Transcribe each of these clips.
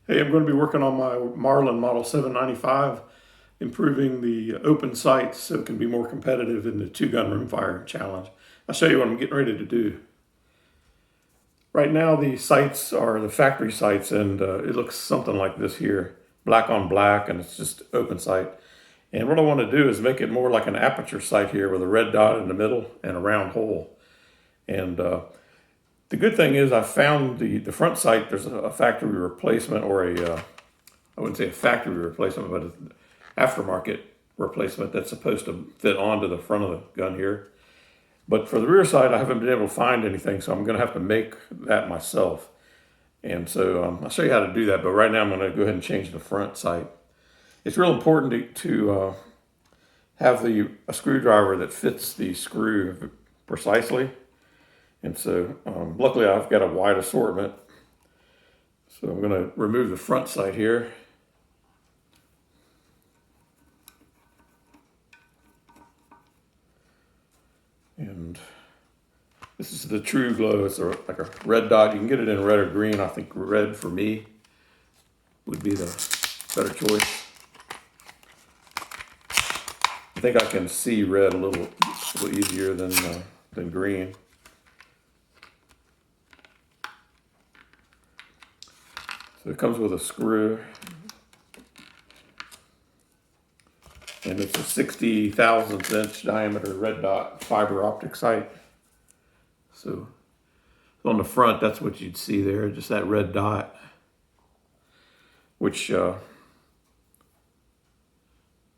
Hey, I'm going to be working on my Marlin Model 795, improving the open sights so it can be more competitive in the two-gun rimfire challenge. I'll show you what I'm getting ready to do. Right now the sights are the factory sights, and it looks something like this here, black on black, and it's just open sight. And what I want to do is make it more like an aperture sight here with a red dot in the middle and a round hole. And the good thing is I found the front sight. There's a factory replacement, or I wouldn't say a factory replacement, but an aftermarket replacement that's supposed to fit onto the front of the gun here. But for the rear sight, I haven't been able to find anything, so I'm going to have to make that myself. And so I'll show you how to do that, but right now I'm going to go ahead and change the front sight. It's real important to have a screwdriver that fits the screw precisely. And so luckily I've got a wide assortment. So I'm going to remove the front sight here. And this is the TrueGlow. It's like a red dot. You can get it in red or green. I think red for me would be the better choice. I think I can see red a little easier than green. So it comes with a screw, and it's a 60 thousandths inch diameter red dot fiber optic sight. So on the front, that's what you'd see there, just that red dot, which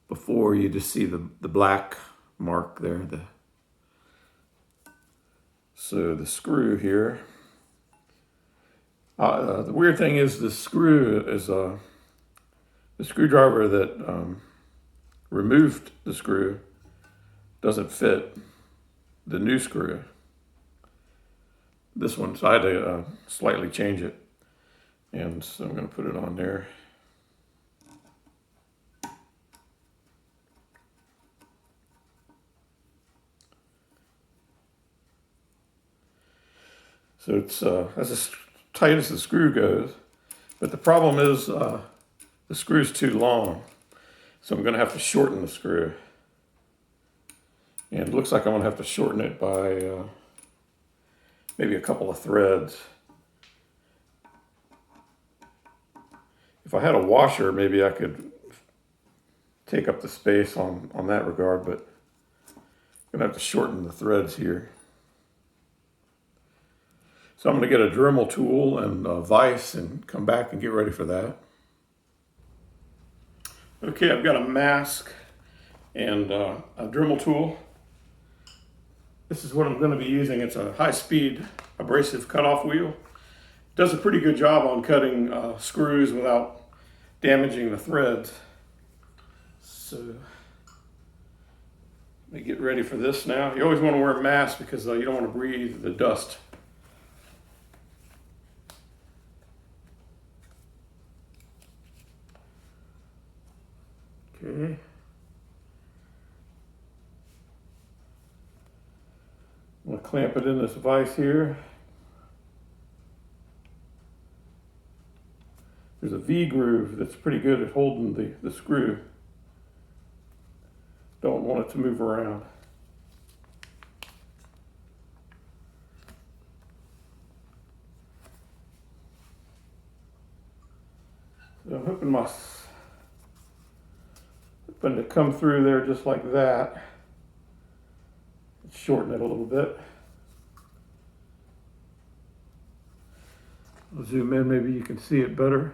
before you just see the black mark there. So the screw here. The weird thing is the screw is the screwdriver that removed the screw doesn't fit the new screw. This one, so I had to slightly change it. And so I'm going to put it on there. So it's as tight as the screw goes, but the problem is the screw's too long. So I'm going to have to shorten the screw. And it looks like I'm going to have to shorten it by maybe a couple of threads. If I had a washer, maybe I could take up the space on that regard, but I'm going to have to shorten the threads here. So I'm going to get a Dremel tool and a vise and come back and get ready for that. Okay, I've got a mask and a Dremel tool. This is what I'm going to be using. It's a high-speed abrasive cutoff wheel. It does a pretty good job on cutting screws without damaging the threads. So let me get ready for this now. You always want to wear a mask because you don't want to breathe the dust. Okay. I'm going to clamp it in this vise here. There's a V groove that's pretty good at holding the screw. Don't want it to move around. So I'm hoping to come through there just like that. Shorten it a little bit. I'll zoom in, maybe you can see it better.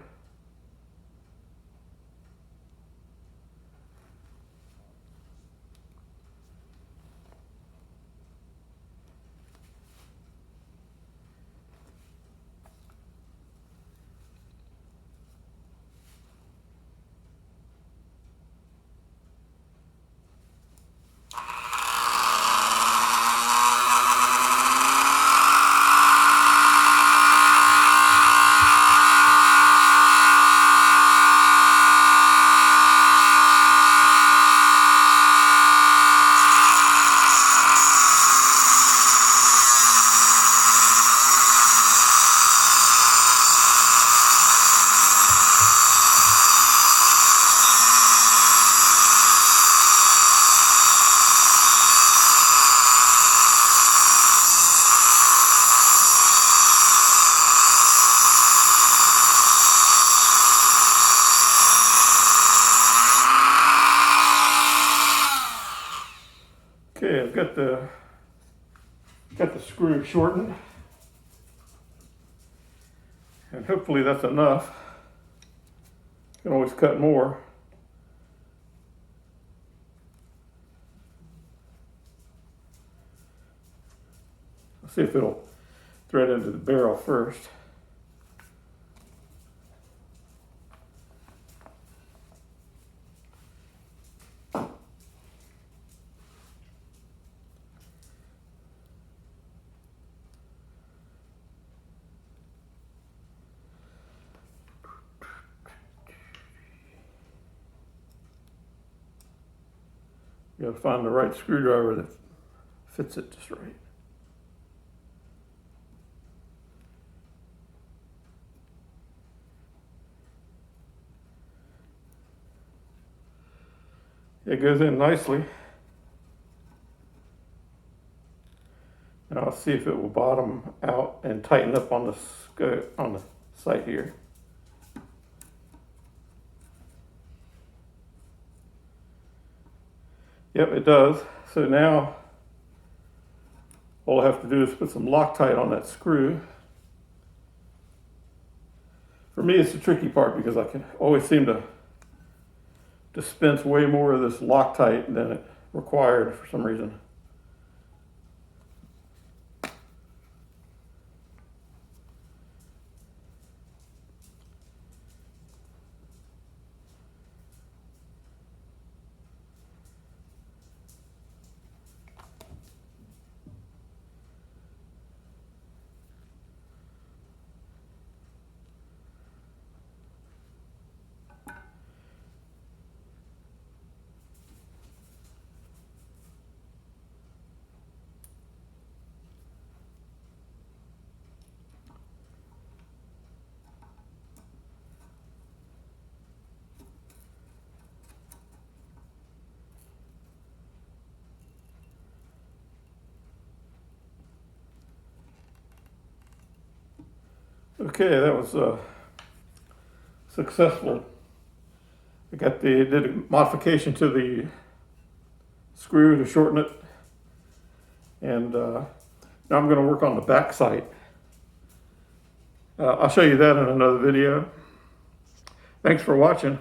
I've got the screw shortened, and hopefully that's enough. You can always cut more. Let's see if it'll thread into the barrel first. You gotta find the right screwdriver that fits it just right. It goes in nicely. Now I'll see if it will bottom out and tighten up on the sight here. Yep, it does. So now all I have to do is put some Loctite on that screw. For me, it's the tricky part because I can always seem to dispense way more of this Loctite than it required for some reason. Okay, that was successful. Did a modification to the screw to shorten it, and now I'm going to work on the back sight. I'll show you that in another video. Thanks for watching.